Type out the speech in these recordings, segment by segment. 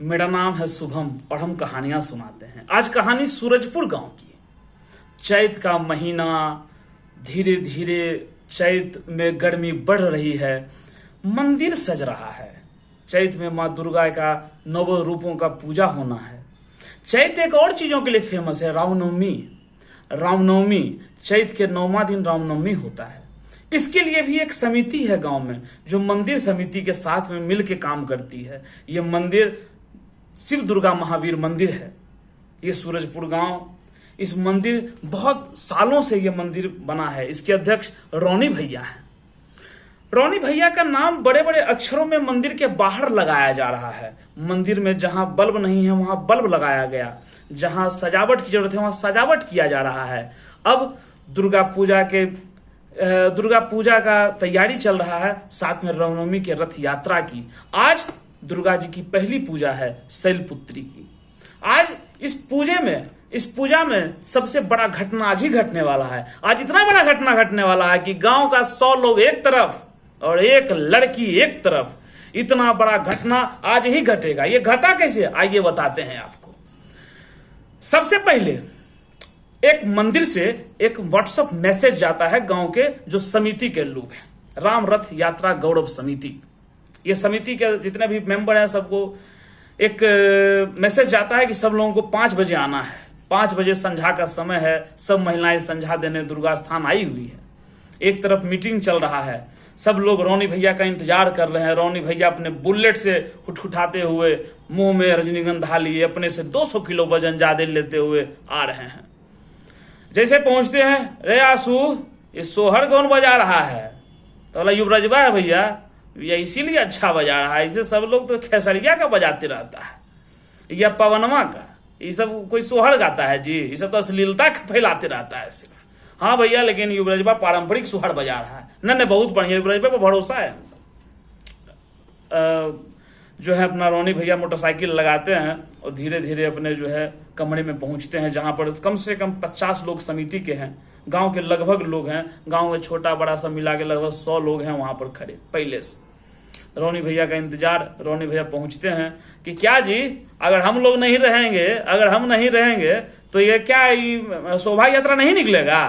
मेरा नाम है शुभम और हम कहानियां सुनाते हैं। आज कहानी सूरजपुर गांव की। चैत का महीना, धीरे धीरे चैत में गर्मी बढ़ रही है। मंदिर सज रहा है। चैत में माँ दुर्गा का नव रूपों का पूजा होना है। चैत एक और चीजों के लिए फेमस है, रामनवमी। रामनवमी चैत के 9वां दिन रामनवमी होता है। इसके लिए भी एक समिति है गांव में, जो मंदिर समिति के साथ में मिल के काम करती है। ये मंदिर शिव दुर्गा महावीर मंदिर है। ये सूरजपुर गांव, इस मंदिर बहुत सालों से ये मंदिर बना है। इसके अध्यक्ष रोनी भैया हैं। रोनी भैया का नाम बड़े बड़े अक्षरों में मंदिर के बाहर लगाया जा रहा है। मंदिर में जहां बल्ब नहीं है वहां बल्ब लगाया गया, जहां सजावट की जरूरत है वहां सजावट किया जा रहा है। अब दुर्गा पूजा का तैयारी चल रहा है, साथ में रामनवमी के रथ यात्रा की। आज दुर्गा जी की पहली पूजा है, शैलपुत्री की। आज इस पूजा में सबसे बड़ा घटना आज ही घटने वाला है। आज इतना बड़ा घटना घटने वाला है कि गांव का 100 लोग एक तरफ और एक लड़की एक तरफ। इतना बड़ा घटना आज ही घटेगा। ये घटा कैसे, आइए बताते हैं आपको। सबसे पहले एक मंदिर से एक व्हाट्सएप मैसेज जाता है गांव के जो समिति के लोग हैं, राम रथ यात्रा गौरव समिति। ये समिति के जितने भी मेंबर हैं सबको एक मैसेज जाता है कि सब लोगों को 5 बजे आना है। 5 बजे संध्या का समय है। सब महिलाएं संध्या देने दुर्गा स्थान आई हुई है। एक तरफ मीटिंग चल रहा है, सब लोग रोनी भैया का इंतजार कर रहे हैं। रोनी भैया अपने बुलेट से हुटहुटाते हुए, मुंह में रजनीगंधा लिए, अपने से 200 किलो वजन ज्यादा लेते हुए आ रहे हैं। जैसे पहुंचते हैं, रे आसू ये सोहर कौन बजा रहा है? तो बोला युवराजबा है भैया, ये इसीलिए अच्छा बजा रहा है। इसे सब लोग तो खेसरिया का बजाते रहता है या पवनमा का। ये सब कोई सोहर गाता है जी, ये सब तो अश्लीलता फैलाते रहता है सिर्फ। हाँ भैया, लेकिन युवराजबा पारंपरिक सोहर बजा रहा है। नहीं, बहुत बढ़िया, युवराजबा पर भरोसा है। जो है अपना रोनी भैया मोटरसाइकिल लगाते हैं और धीरे धीरे अपने जो है कमरे में पहुंचते हैं, जहां पर कम से कम 50 लोग समिति के हैं। गांव के लगभग लोग हैं। गांव में छोटा बड़ा सब मिला के लगभग 100 लोग हैं वहां पर खड़े पहले से। रोनी भैया का इंतजार। रोनी भैया पहुंचते हैं कि क्या जी, अगर हम लोग नहीं रहेंगे तो ये क्या शोभा यात्रा नहीं निकलेगा?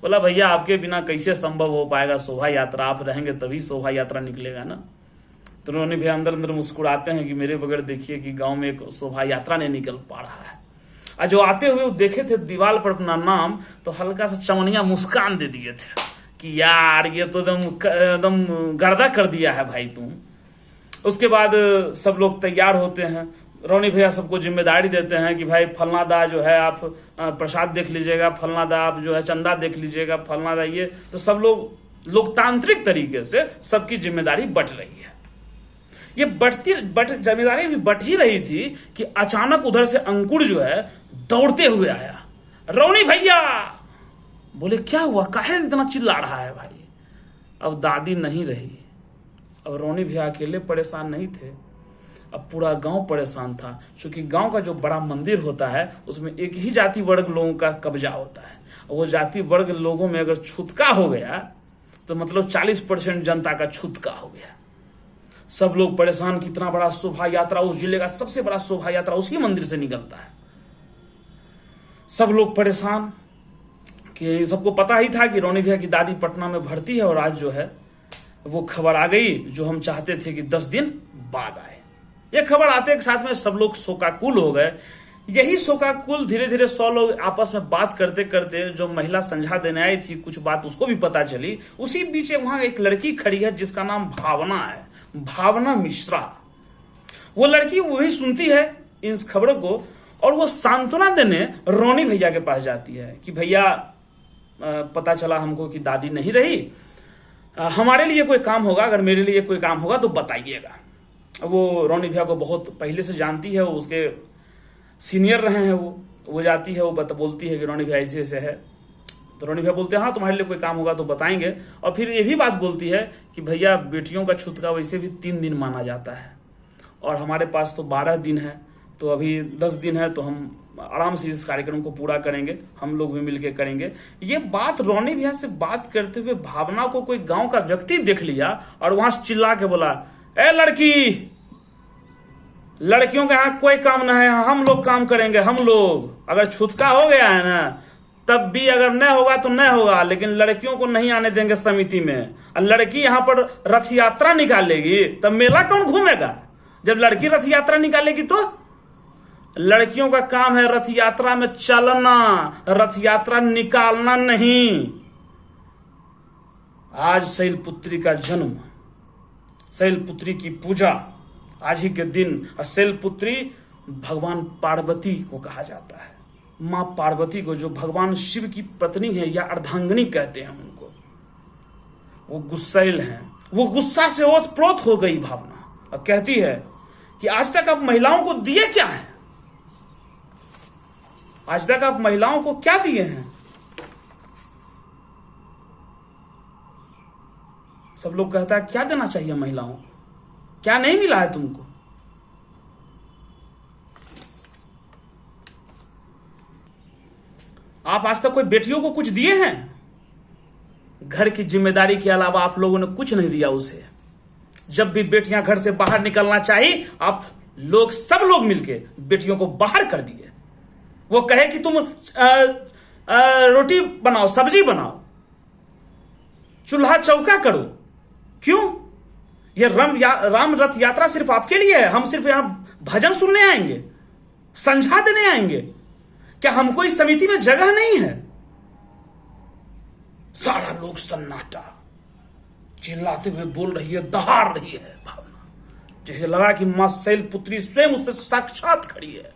बोला भैया आपके बिना कैसे संभव हो पाएगा शोभा यात्रा, आप रहेंगे तभी शोभा यात्रा निकलेगा ना। तो रोनी भैया अंदर अंदर मुस्कुराते हैं कि मेरे बगैर देखिए कि गांव में एक शोभा यात्रा नहीं निकल पा रहा है। और जो आते हुए वो देखे थे दीवार पर अपना नाम, तो हल्का सा चमनिया मुस्कान दे दिए थे कि यार ये तो एकदम गर्दा कर दिया है भाई तुम। उसके बाद सब लोग तैयार होते हैं। रोनी भैया सबको जिम्मेदारी देते हैं कि भाई फलना दा जो है आप प्रसाद देख लीजिएगा, फलना दा आप जो है चंदा देख लीजिएगा, फलना दा ये। तो सब लोग लोकतांत्रिक तरीके से सबकी जिम्मेदारी बट रही है। ये जिम्मेदारी भी बट ही रही थी कि अचानक उधर से अंकुर जो है दौड़ते हुए आया। रोनी भैया! बोले क्या हुआ, काहे इतना चिल्ला रहा है भाई? अब दादी नहीं रही। अब रोनी भैया अकेले परेशान नहीं थे, अब पूरा गांव परेशान था। क्योंकि गांव का जो बड़ा मंदिर होता है उसमें एक ही जाति वर्ग लोगों का कब्जा होता है। और वो जाति वर्ग लोगों में अगर छूतका हो गया तो मतलब 40% जनता का छूतका हो गया। सब लोग परेशान। कितना बड़ा शोभा यात्रा, उस जिले का सबसे बड़ा शोभा यात्रा उसी मंदिर से निकलता है। सब लोग परेशान कि सबको पता ही था कि रोनी भैया की दादी पटना में भर्ती है, और आज जो है वो खबर आ गई जो हम चाहते थे कि 10 दिन बाद आए। ये खबर आते के साथ में सब लोग शोकाकुल हो गए। यही शोकाकुल धीरे धीरे 100 लोग आपस में बात करते करते, जो महिला संध्या देने आई थी कुछ बात उसको भी पता चली। उसी बीच वहां एक लड़की खड़ी है जिसका नाम भावना है, भावना मिश्रा। वो लड़की वही सुनती है इन खबरों को, और वो सांत्वना देने रोनी भैया के पास जाती है कि भैया पता चला हमको कि दादी नहीं रही, हमारे लिए कोई काम होगा, अगर मेरे लिए कोई काम होगा तो बताइएगा। वो रोनी भैया को बहुत पहले से जानती है, वो उसके सीनियर रहे हैं। वो जाती है, वो बोलती है कि रोनी भैया ऐसे ऐसे है। तो रोनी भैया बोलते हैं हाँ तुम्हारे लिए कोई काम होगा तो बताएंगे। और फिर ये भी बात बोलती है कि भैया बेटियों का छूतका वैसे भी 3 दिन माना जाता है, और हमारे पास तो 12 दिन है, तो अभी 10 दिन है, तो हम आराम से इस कार्यक्रम को पूरा करेंगे, हम लोग भी मिलके करेंगे। ये बात रोनी भैया से बात करते हुए भावना को कोई गांव का व्यक्ति देख लिया और वहां चिल्ला के बोला, ए लड़की लड़कियों के यहाँ कोई काम ना है, हम लोग काम करेंगे। हम लोग अगर छूतका हो गया है ना, तब भी अगर न होगा तो न होगा, लेकिन लड़कियों को नहीं आने देंगे समिति में। और लड़की यहाँ पर रथ यात्रा निकालेगी तब मेला कौन घूमेगा? जब लड़की रथ यात्रा निकालेगी तो लड़कियों का काम है रथ यात्रा में चलना, रथ यात्रा निकालना नहीं। आज शैलपुत्री का जन्म, शैलपुत्री की पूजा आज ही के दिन। और शैलपुत्री भगवान पार्वती को कहा जाता है, मां पार्वती को, जो भगवान शिव की पत्नी है या अर्धांगिनी कहते हैं उनको। वो गुस्सैल हैं, वो गुस्सा से ओतप्रोत हो गई भावना और कहती है कि आज तक आप महिलाओं को दिए क्या है? आज तक आप महिलाओं को क्या दिए हैं? सब लोग कहता है क्या देना चाहिए महिलाओं, क्या नहीं मिला है तुमको? आप आज तक कोई बेटियों को कुछ दिए हैं? घर की जिम्मेदारी के अलावा आप लोगों ने कुछ नहीं दिया उसे। जब भी बेटियां घर से बाहर निकलना चाहिए, आप लोग सब लोग मिलके बेटियों को बाहर कर दिए। वो कहे कि तुम रोटी बनाओ, सब्जी बनाओ, चूल्हा चौका करो। क्यों? ये राम रथ यात्रा सिर्फ आपके लिए है? हम सिर्फ यहां भजन सुनने आएंगे, संझा देने आएंगे? क्या हमको इस समिति में जगह नहीं है? सारा लोग सन्नाटा, चिल्लाते हुए बोल रही है, दहाड़ रही है भावना, जैसे लगा कि मां शैलपुत्री स्वयं उस पर साक्षात खड़ी है।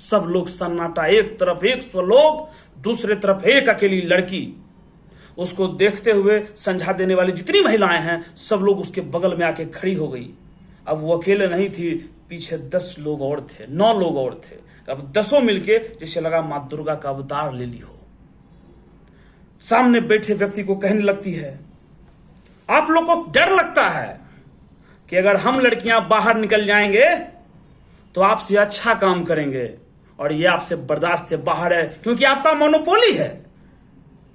सब लोग सन्नाटा, एक तरफ 100 लोग, दूसरे तरफ एक अकेली लड़की। उसको देखते हुए समझा देने वाली जितनी महिलाएं हैं सब लोग उसके बगल में आके खड़ी हो गई। अब वो अकेले नहीं थी, पीछे 10 लोग और थे, 9 लोग और थे। अब 10 मिलके जैसे लगा मां दुर्गा का अवतार ले ली हो। सामने बैठे व्यक्ति को कहने लगती है, आप लोग को डर लगता है कि अगर हम लड़कियां बाहर निकल जाएंगे तो आपसे अच्छा काम करेंगे, और ये आपसे बर्दाश्त से बाहर है, क्योंकि आपका मोनोपोली है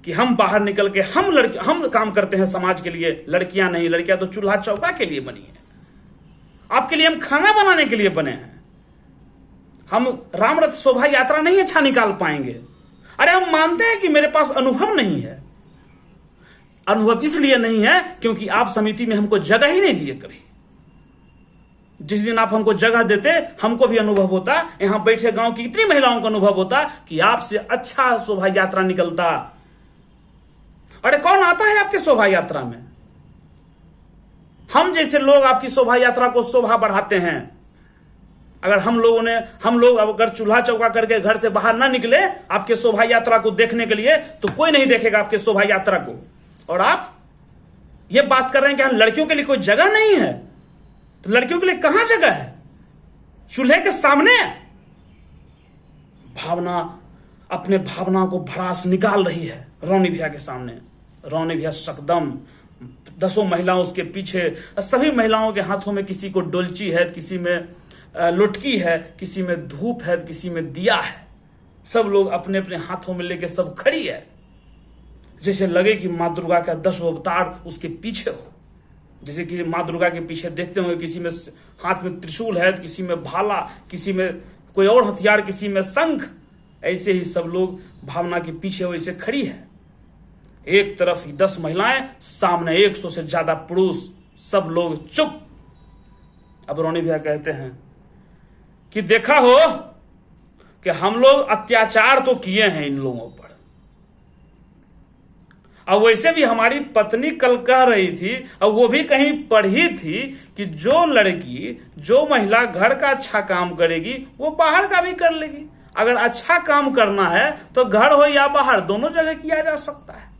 कि हम बाहर निकल के हम काम करते हैं समाज के लिए, लड़कियां नहीं। लड़कियां तो चूल्हा चौका के लिए बनी है, आपके लिए हम खाना बनाने के लिए बने हैं। हम रामरथ शोभा यात्रा नहीं अच्छा निकाल पाएंगे। अरे हम मानते हैं कि मेरे पास अनुभव नहीं है। अनुभव इसलिए नहीं है क्योंकि आप समिति में हमको जगह ही नहीं दिए कभी। जिस दिन आप हमको जगह देते, हमको भी अनुभव होता, यहां बैठे गांव की इतनी महिलाओं को अनुभव होता कि आपसे अच्छा शोभा यात्रा निकलता। अरे कौन आता है आपके शोभा यात्रा में? हम जैसे लोग आपकी शोभा यात्रा को शोभा बढ़ाते हैं। अगर हम लोग अगर चूल्हा चौका करके घर से बाहर ना निकले आपके शोभा यात्रा को देखने के लिए, तो कोई नहीं देखेगा आपके शोभा यात्रा को। और आप ये बात कर रहे हैं कि लड़कियों के लिए कोई जगह नहीं है, तो लड़कियों के लिए कहां जगह है? चूल्हे के सामने। भावना अपने भावना को भड़ास निकाल रही है रोनी भैया के सामने। रोनी भैया सकदम, 10 महिलाओं उसके पीछे, सभी महिलाओं के हाथों में किसी को डोलची है, किसी में लुटकी है, किसी में धूप है, किसी में दिया है। सब लोग अपने अपने हाथों में लेके सब खड़ी है, जैसे लगे कि मां दुर्गा का 10 अवतार उसके पीछे हो। जैसे कि मां दुर्गा के पीछे देखते होंगे किसी में हाथ में त्रिशूल है, किसी में भाला, किसी में कोई और हथियार, किसी में शंख। ऐसे ही सब लोग भावना के पीछे वैसे खड़ी है। एक तरफ ही 10 महिलाएं, सामने 100 से ज्यादा पुरुष, सब लोग चुप। अब रोनी भैया कहते हैं कि देखा हो कि हम लोग अत्याचार तो किए हैं इन लोगों पर। अब वैसे भी हमारी पत्नी कल कह रही थी, और वो भी कहीं पढ़ी थी, कि जो लड़की, जो महिला घर का अच्छा काम करेगी वो बाहर का भी कर लेगी। अगर अच्छा काम करना है तो घर हो या बाहर, दोनों जगह किया जा सकता है।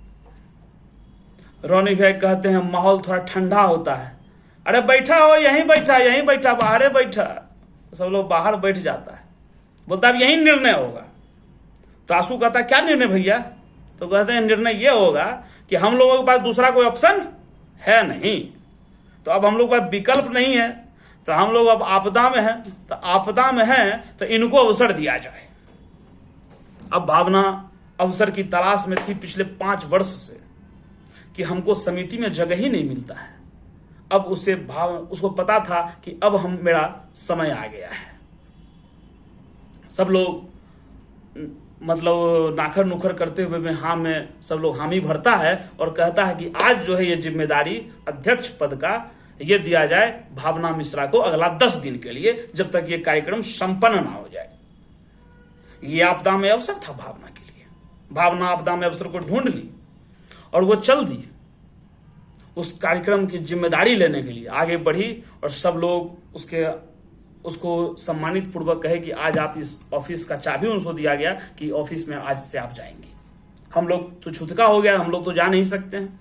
रोनी भाई कहते हैं माहौल थोड़ा ठंडा होता है। अरे बैठा हो, यहीं बैठा, बाहर बैठा। तो सब लोग बाहर बैठ जाता है, बोलता अब यही निर्णय होगा। तो आंसू कहता क्या निर्णय भैया? तो कहते हैं निर्णय ये होगा कि हम लोगों के पास दूसरा कोई ऑप्शन है नहीं, तो अब हम लोग के पास विकल्प नहीं है, तो हम लोग अब आपदा में हैं, तो आपदा में हैं तो इनको अवसर दिया जाए। अब भावना अवसर की तलाश में थी पिछले 5 वर्ष से कि हमको समिति में जगह ही नहीं मिलता है। अब उसको पता था कि अब मेरा समय आ गया है। सब लोग मतलब नाखर नुखर करते हुए में सब लोग हामी भरता है और कहता है कि आज जो है ये जिम्मेदारी अध्यक्ष पद का ये दिया जाए भावना मिश्रा को अगला 10 दिन के लिए, जब तक ये कार्यक्रम संपन्न ना हो जाए। ये आपदा में अवसर था भावना के लिए। भावना आपदा में अवसर को ढूंढ ली और वो चल दी उस कार्यक्रम की जिम्मेदारी लेने के लिए, आगे बढ़ी और सब लोग उसको सम्मानित पूर्वक कहे कि आज आप इस ऑफिस का चाबी उनको दिया गया कि ऑफिस में आज से आप जाएंगे। हम लोग तो छूतका हो गया, हम लोग तो जा नहीं सकते हैं।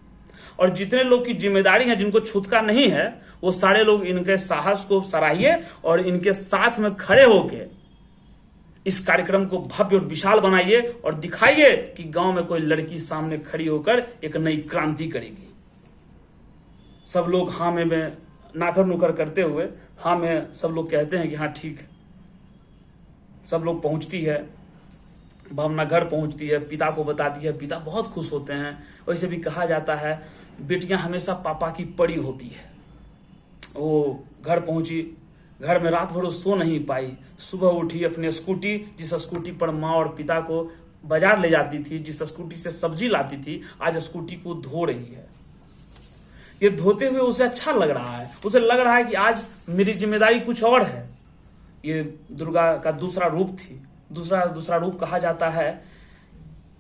और जितने लोग की जिम्मेदारी है, जिनको छूतका नहीं है, वो सारे लोग इनके साहस को सराहिए और इनके साथ में खड़े होके इस कार्यक्रम को भव्य और विशाल बनाइए और दिखाइए कि गांव में कोई लड़की सामने खड़ी होकर एक नई क्रांति करेगी। सब लोग हाँ में नाकर नुकर करते हुए हाँ में सब लोग कहते हैं कि हाँ ठीक है। सब लोग पहुंचती है, भावना घर पहुंचती है, पिता को बताती है, पिता बहुत खुश होते हैं। वैसे भी कहा जाता है बेटियां हमेशा पापा की परी होती है। वो घर पहुंची, घर में रात भर सो नहीं पाई। सुबह उठी, अपने स्कूटी, जिस स्कूटी पर माँ और पिता को बाजार ले जाती थी, जिस स्कूटी से सब्जी लाती थी, आज स्कूटी को धो रही है। ये धोते हुए उसे अच्छा लग रहा है, उसे लग रहा है कि आज मेरी जिम्मेदारी कुछ और है। ये दुर्गा का दूसरा रूप थी। दूसरा रूप कहा जाता है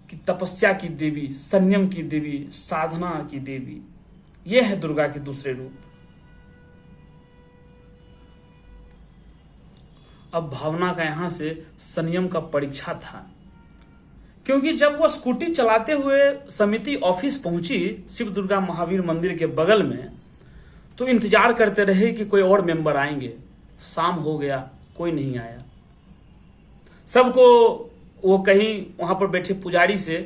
कि तपस्या की देवी, संयम की देवी, साधना की देवी। ये है दुर्गा के दूसरे रूप। अब भावना का यहां से संयम का परीक्षा था, क्योंकि जब वो स्कूटी चलाते हुए समिति ऑफिस पहुंची शिव दुर्गा महावीर मंदिर के बगल में, तो इंतजार करते रहे कि कोई और मेंबर आएंगे। शाम हो गया, कोई नहीं आया। सबको वो कहीं वहां पर बैठे पुजारी से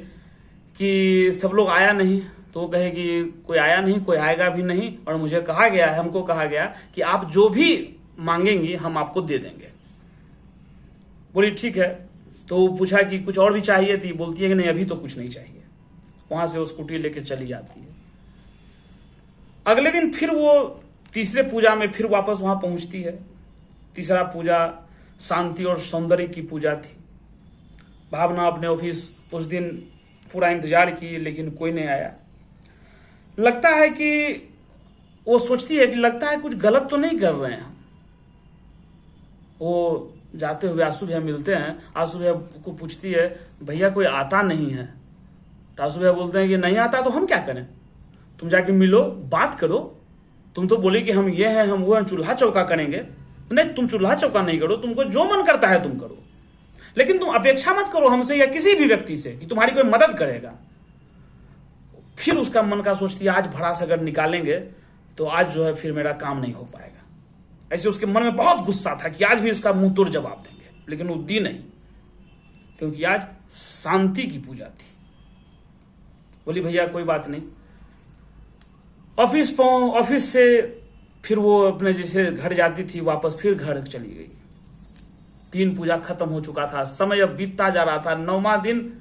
कि सब लोग आया नहीं, तो वो कहे कि कोई आया नहीं, कोई आएगा भी नहीं, और मुझे कहा गया है, हमको कहा गया कि आप जो भी मांगेंगी हम आपको दे देंगे। बोली ठीक है। तो वो पूछा कि कुछ और भी चाहिए थी, बोलती है कि नहीं अभी तो कुछ नहीं चाहिए। वहां से वो स्कूटी लेके चली जाती है। अगले दिन फिर वो तीसरे पूजा में फिर वापस वहां पहुंचती है। तीसरा पूजा शांति और सौंदर्य की पूजा थी। भावना अपने ऑफिस उस दिन पूरा इंतजार की, लेकिन कोई नहीं आया। लगता है कि वो सोचती है कि लगता है कुछ गलत तो नहीं कर रहे हैं। वो जाते हुए आसू भैया मिलते हैं। आसू भैया को पूछती है भैया कोई आता नहीं है। तो आसू भैया बोलते हैं कि नहीं आता तो हम क्या करें, तुम जाके मिलो, बात करो। तुम तो बोले कि हम ये हैं, हम वो हैं, चूल्हा चौका करेंगे। नहीं, तुम चूल्हा चौका नहीं करो, तुमको जो मन करता है तुम करो, लेकिन तुम अपेक्षा मत करो हमसे या किसी भी व्यक्ति से कि तुम्हारी कोई मदद करेगा। फिर उसका मन का सोचती है आज भड़ास अगर निकालेंगे तो आज जो है फिर मेरा काम नहीं हो पाएगा। ऐसे उसके मन में बहुत गुस्सा था कि आज भी उसका मुंह तोड़ जवाब देंगे, लेकिन वो दी नहीं, क्योंकि आज शांति की पूजा थी। बोली भैया कोई बात नहीं। ऑफिस से फिर वो अपने जैसे घर जाती थी, वापस फिर घर चली गई। 3 पूजा खत्म हो चुका था, समय अब बीतता जा रहा था। 9वां दिन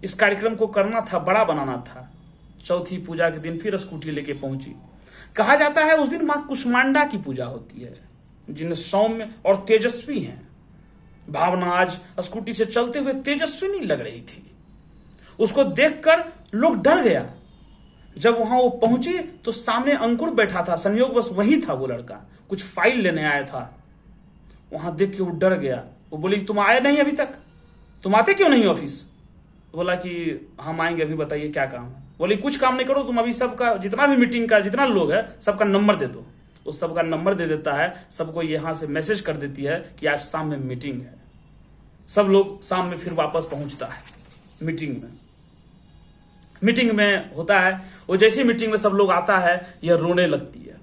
इस कार्यक्रम को करना था, बड़ा बनाना था। चौथी पूजा के दिन फिर स्कूटी लेके पहुंची। कहा जाता है उस दिन मां कुष्मांडा की पूजा होती है, जिन सौम्य और तेजस्वी हैं। भावना आज स्कूटी से चलते हुए तेजस्वी नहीं लग रही थी। उसको देखकर लोग डर गया। जब वहां वो पहुंची तो सामने अंकुर बैठा था, संयोग बस वही था वो लड़का, कुछ फाइल लेने आया था। वहां देख के वो डर गया। वो बोली तुम आए नहीं अभी तक, तुम आते क्यों नहीं ऑफिस? बोला कि हम आएंगे, अभी बताइए क्या काम है। बोली कुछ काम नहीं करो, तुम अभी सबका जितना भी मीटिंग का जितना लोग है सबका नंबर दे दो। उस सबका नंबर दे देता है, सबको यहां से मैसेज कर देती है कि आज शाम में मीटिंग है। सब लोग शाम में फिर वापस पहुंचता है मीटिंग में होता है। वो जैसी मीटिंग में सब लोग आता है, यह रोने लगती है,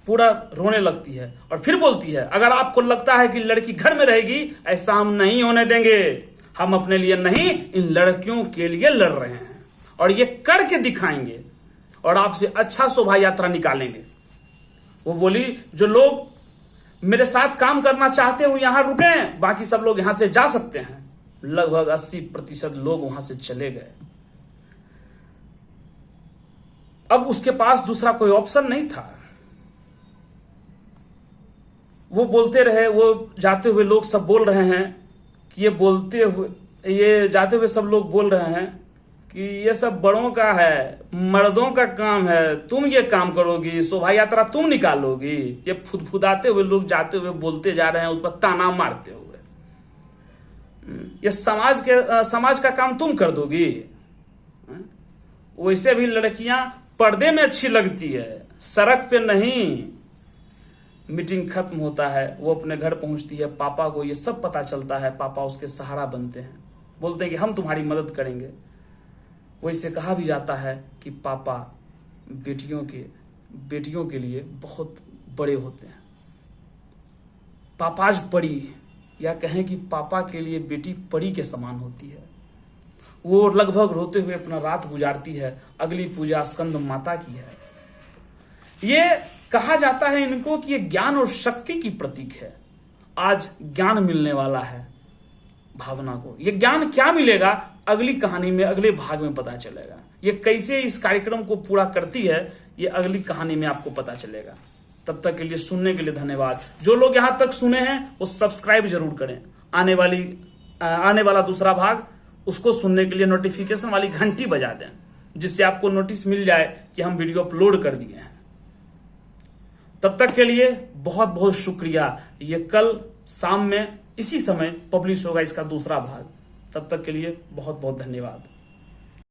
पूरा रोने लगती है और फिर बोलती है अगर आपको लगता है कि लड़की घर में रहेगी, ऐसा हम नहीं होने देंगे। हम अपने लिए नहीं, इन लड़कियों के लिए लड़ रहे हैं और ये करके दिखाएंगे और आपसे अच्छा शोभा यात्रा निकालेंगे। वो बोली जो लोग मेरे साथ काम करना चाहते हो यहां रुके, बाकी सब लोग यहां से जा सकते हैं। लगभग 80% लोग वहां से चले गए। अब उसके पास दूसरा कोई ऑप्शन नहीं था। वो बोलते रहे, वो जाते हुए लोग सब बोल रहे हैं कि ये जाते हुए सब लोग बोल रहे हैं कि ये सब बड़ों का है, मर्दों का काम है, तुम ये काम करोगी, शोभा यात्रा तुम निकालोगी। ये फुदफुदाते हुए लोग जाते हुए बोलते जा रहे हैं, उस पर ताना मारते हुए। ये समाज का काम तुम कर दोगी। वैसे भी लड़कियां पर्दे में अच्छी लगती है, सड़क पे नहीं। मीटिंग खत्म होता है, वो अपने घर पहुंचती है, पापा को ये सब पता चलता है, पापा उसके सहारा बनते हैं, बोलते हैं कि हम तुम्हारी मदद करेंगे। वैसे कहा भी जाता है कि पापा बेटियों के लिए बहुत बड़े होते हैं। पापाज परी, या कहें कि पापा के लिए बेटी परी के समान होती है। वो लगभग रोते हुए अपना रात गुजारती है। अगली पूजा स्कंद माता की है। ये कहा जाता है इनको कि ये ज्ञान और शक्ति की प्रतीक है। आज ज्ञान मिलने वाला है भावना को। ये ज्ञान क्या मिलेगा, अगली कहानी में, अगले भाग में पता चलेगा। ये कैसे इस कार्यक्रम को पूरा करती है, ये अगली कहानी में आपको पता चलेगा। तब तक के लिए सुनने के लिए धन्यवाद। जो लोग यहां तक सुने हैं वो सब्सक्राइब जरूर करें। आने वाला दूसरा भाग, उसको सुनने के लिए नोटिफिकेशन वाली घंटी बजा दें, जिससे आपको नोटिस मिल जाए कि हम वीडियो अपलोड कर दिए हैं। तब तक के लिए बहुत बहुत शुक्रिया। ये कल शाम में इसी समय पब्लिश होगा इसका दूसरा भाग। तब तक के लिए बहुत बहुत धन्यवाद।